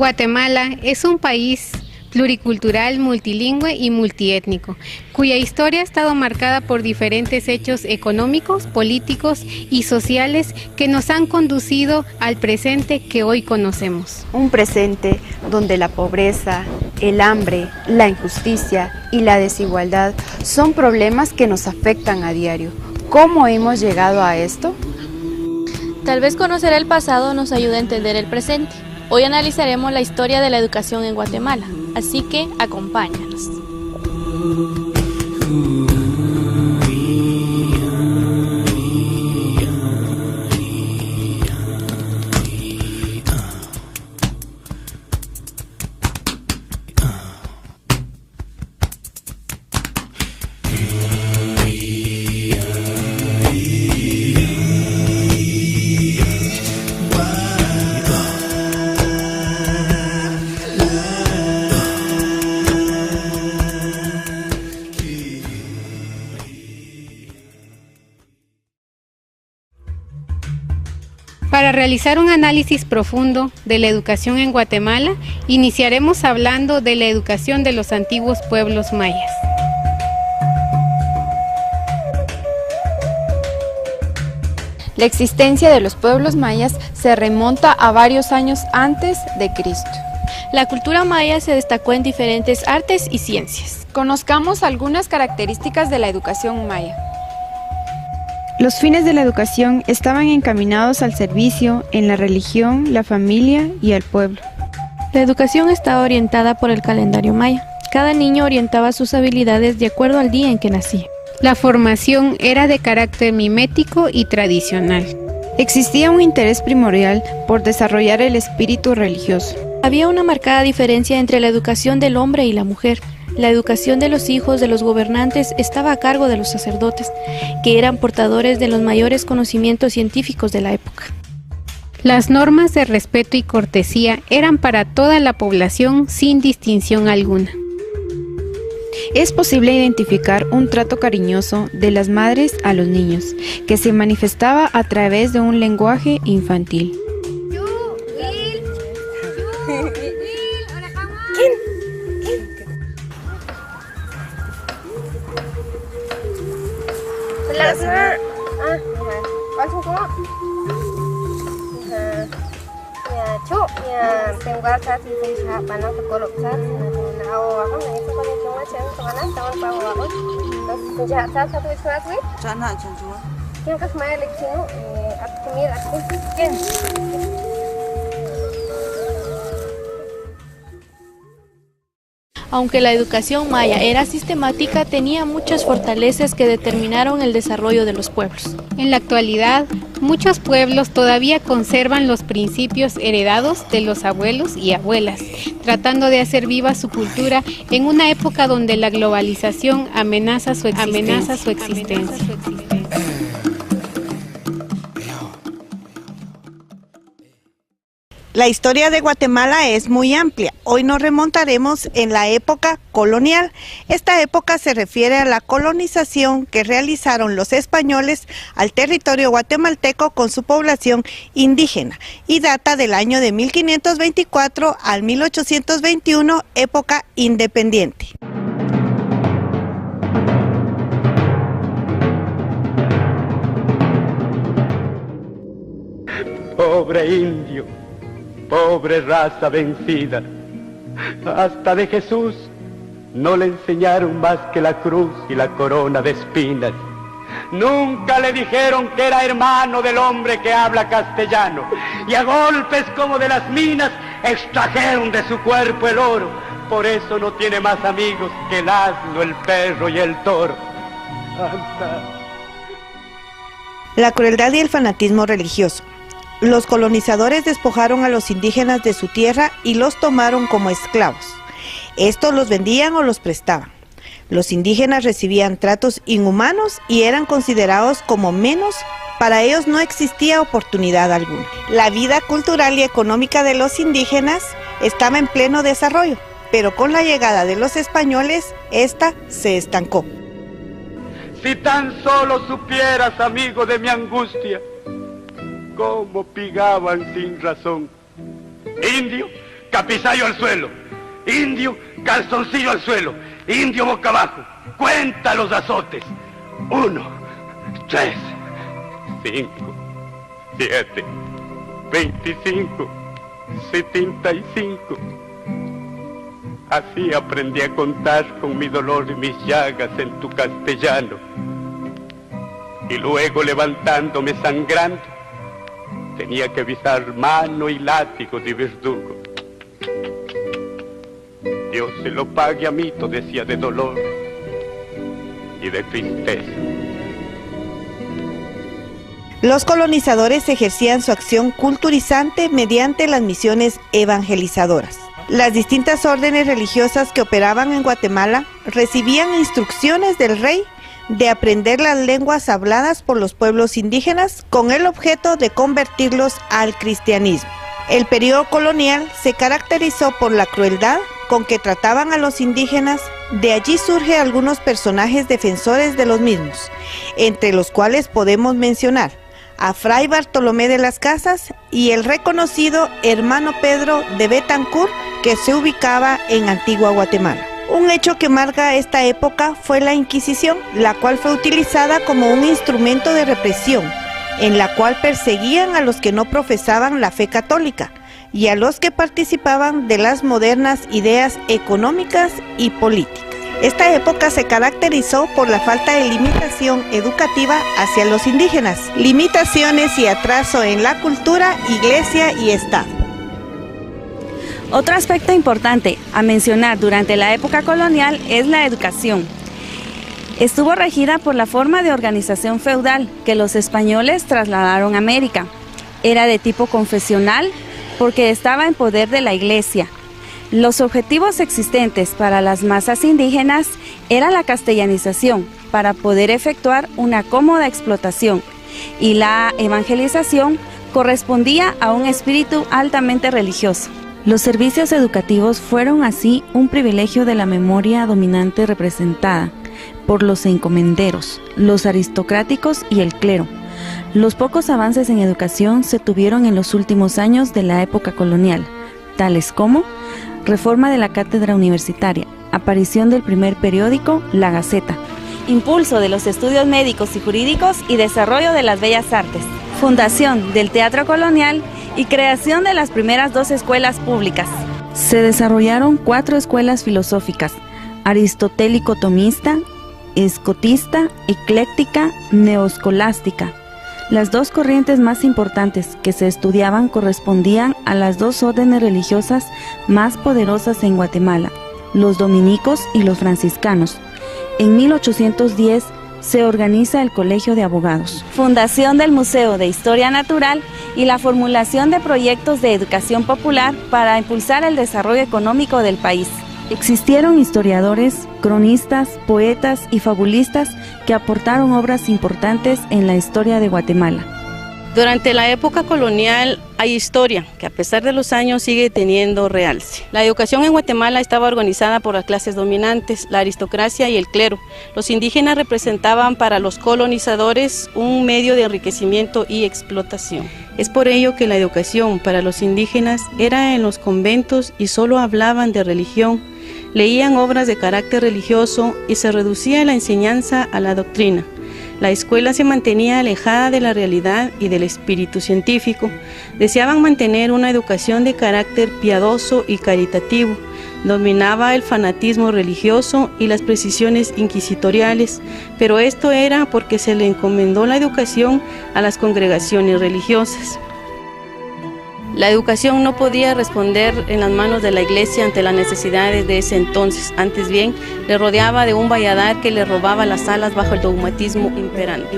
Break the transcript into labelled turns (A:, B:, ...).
A: Guatemala es un país pluricultural, multilingüe y multiétnico, cuya historia ha estado marcada por diferentes hechos económicos, políticos y sociales que nos han conducido al presente que hoy conocemos.
B: Un presente donde la pobreza, el hambre, la injusticia y la desigualdad son problemas que nos afectan a diario. ¿Cómo hemos llegado a esto?
C: Tal vez conocer el pasado nos ayude a entender el presente. Hoy analizaremos la historia de la educación en Guatemala, así que acompáñanos.
A: Para realizar un análisis profundo de la educación en Guatemala, iniciaremos hablando de la educación de los antiguos pueblos mayas.
B: La existencia de los pueblos mayas se remonta a varios años antes de Cristo.
C: La cultura maya se destacó en diferentes artes y ciencias.
B: Conozcamos algunas características de la educación maya.
D: Los fines de la educación estaban encaminados al servicio en la religión, la familia y al pueblo.
C: La educación estaba orientada por el calendario maya. Cada niño orientaba sus habilidades de acuerdo al día en que nacía.
A: La formación era de carácter mimético y tradicional.
D: Existía un interés primordial por desarrollar el espíritu religioso.
C: Había una marcada diferencia entre la educación del hombre y la mujer. La educación de los hijos de los gobernantes estaba a cargo de los sacerdotes, que eran portadores de los mayores conocimientos científicos de la época.
A: Las normas de respeto y cortesía eran para toda la población sin distinción alguna.
D: Es posible identificar un trato cariñoso de las madres a los niños, que se manifestaba a través de un lenguaje infantil.
C: Aunque la educación maya era sistemática, tenía muchas fortalezas que determinaron el desarrollo de los pueblos.
A: En la actualidad, muchos pueblos todavía conservan los principios heredados de los abuelos y abuelas, tratando de hacer viva su cultura en una época donde la globalización amenaza su existencia.
E: La historia de Guatemala es muy amplia. Hoy nos remontaremos en la época colonial. Esta época se refiere a la colonización que realizaron los españoles al territorio guatemalteco con su población indígena y data del año de 1524 al 1821, época independiente.
F: Pobre indio, pobre raza vencida, hasta de Jesús no le enseñaron más que la cruz y la corona de espinas. Nunca le dijeron que era hermano del hombre que habla castellano, y a golpes como de las minas extrajeron de su cuerpo el oro. Por eso no tiene más amigos que el asno, el perro y el toro. Anda.
E: La crueldad y el fanatismo religioso. Los colonizadores despojaron a los indígenas de su tierra y los tomaron como esclavos. Estos los vendían o los prestaban. Los indígenas recibían tratos inhumanos y eran considerados como menos. Para ellos no existía oportunidad alguna. La vida cultural y económica de los indígenas estaba en pleno desarrollo, pero con la llegada de los españoles, esta se estancó.
F: Si tan solo supieras, amigo, de mi angustia, cómo pigaban sin razón. Indio, capizayo al suelo. Indio, calzoncillo al suelo. Indio boca abajo. Cuenta los azotes. 1, 3, 5, 7, 25, 75. Así aprendí a contar con mi dolor y mis llagas en tu castellano. Y luego, levantándome sangrando, tenía que visar mano y látigo de verdugo. Dios se lo pague, amito, decía, de dolor y de tristeza.
E: Los colonizadores ejercían su acción culturizante mediante las misiones evangelizadoras. Las distintas órdenes religiosas que operaban en Guatemala recibían instrucciones del rey de aprender las lenguas habladas por los pueblos indígenas con el objeto de convertirlos al cristianismo. El periodo colonial se caracterizó por la crueldad con que trataban a los indígenas. De allí surgen algunos personajes defensores de los mismos, entre los cuales podemos mencionar a Fray Bartolomé de las Casas y el reconocido hermano Pedro de Betancur, que se ubicaba en Antigua Guatemala. Un hecho que marca esta época fue la Inquisición, la cual fue utilizada como un instrumento de represión, en la cual perseguían a los que no profesaban la fe católica y a los que participaban de las modernas ideas económicas y políticas. Esta época se caracterizó por la falta de limitación educativa hacia los indígenas, limitaciones y atraso en la cultura, iglesia y Estado.
G: Otro aspecto importante a mencionar durante la época colonial es la educación. Estuvo regida por la forma de organización feudal que los españoles trasladaron a América. Era de tipo confesional porque estaba en poder de la iglesia. Los objetivos existentes para las masas indígenas era la castellanización para poder efectuar una cómoda explotación, y la evangelización correspondía a un espíritu altamente religioso. Los servicios educativos fueron así un privilegio de la memoria dominante representada por los encomenderos, los aristocráticos y el clero. Los pocos avances en educación se tuvieron en los últimos años de la época colonial, tales como reforma de la cátedra universitaria, aparición del primer periódico, La Gaceta, impulso de los estudios médicos y jurídicos y desarrollo de las bellas artes, fundación del teatro colonial y creación de las primeras 2 escuelas públicas. Se desarrollaron 4 escuelas filosóficas: aristotélico-tomista, escotista, ecléctica, neoscolástica. Las 2 corrientes más importantes que se estudiaban correspondían a las 2 órdenes religiosas más poderosas en Guatemala, los dominicos y los franciscanos. En 1810 se organiza el Colegio de Abogados, fundación del Museo de Historia Natural y la formulación de proyectos de educación popular para impulsar el desarrollo económico del país. Existieron historiadores, cronistas, poetas y fabulistas que aportaron obras importantes en la historia de Guatemala.
H: Durante la época colonial hay historia que a pesar de los años sigue teniendo realce. La educación en Guatemala estaba organizada por las clases dominantes, la aristocracia y el clero. Los indígenas representaban para los colonizadores un medio de enriquecimiento y explotación. Es por ello que la educación para los indígenas era en los conventos y solo hablaban de religión. Leían obras de carácter religioso y se reducía la enseñanza a la doctrina. La escuela se mantenía alejada de la realidad y del espíritu científico. Deseaban mantener una educación de carácter piadoso y caritativo. Dominaba el fanatismo religioso y las precisiones inquisitoriales, pero esto era porque se le encomendó la educación a las congregaciones religiosas. La educación no podía responder en las manos de la iglesia ante las necesidades de ese entonces, antes bien, le rodeaba de un valladar que le robaba las alas bajo el dogmatismo imperante.